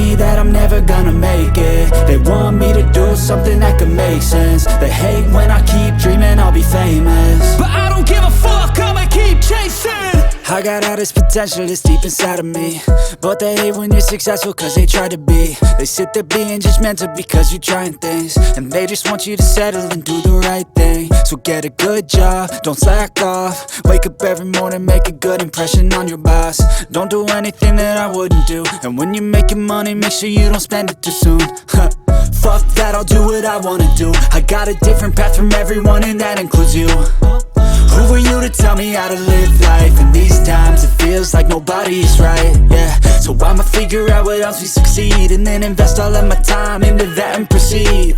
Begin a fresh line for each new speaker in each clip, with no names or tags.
me that I'm never gonna make it. They want me to do something that could make sense. They hate when I keep dreaming I'll be famous,
but I don't give a fuck, I'ma keep chasing.
I got all this potential that's deep inside of me, but they hate when you're successful cause they try to be. They sit there being judgmental because you're trying things, and they just want you to settle and do the right thing. So get a good job, don't slack off. Wake up every morning, make a good impression on your boss. Don't do anything that I wouldn't do, and when you're making money, make sure you don't spend it too soon. Fuck that, I'll do what I wanna do. I got a different path from everyone, and that includes you. Who are you to tell me how to live life? In these times it feels like nobody's right, yeah. So I'ma figure out what else we succeed, and then invest all of my time into that and proceed.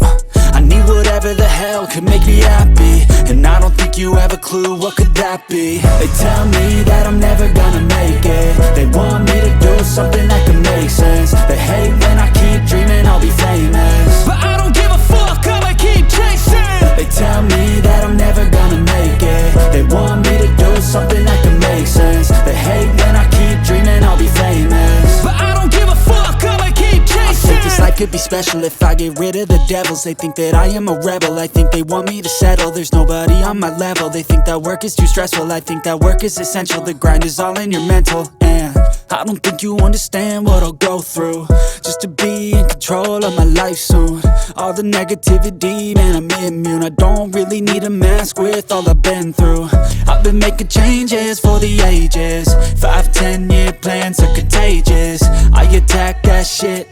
I need whatever the hell could make me happy, and I don't think you have a clue what could that be. They tell me that I'm never gonna make it. They want me to do something that could make sense. They hate when I keep dreaming I'll be famous,
but I don't give a fuck, I'ma keep chasing.
They tell me that I'm never gonna make it. They want me to do something that can make sense. They hate when I keep dreaming I'll be famous,
but I don't give a fuck, I'ma keep chasing.
I think this life could be special if I get rid of the devils. They think that I am a rebel, I think they want me to settle. There's nobody on my level. They think that work is too stressful, I think that work is essential. The grind is all in your mental, and I don't think you understand what I'll go through just to be in control of my life soon. All the negativity, man, I'm immune. I don't really need a mask with all I've been through. I've been making changes for the ages. 5, 10 year plans are contagious. I attack that shit,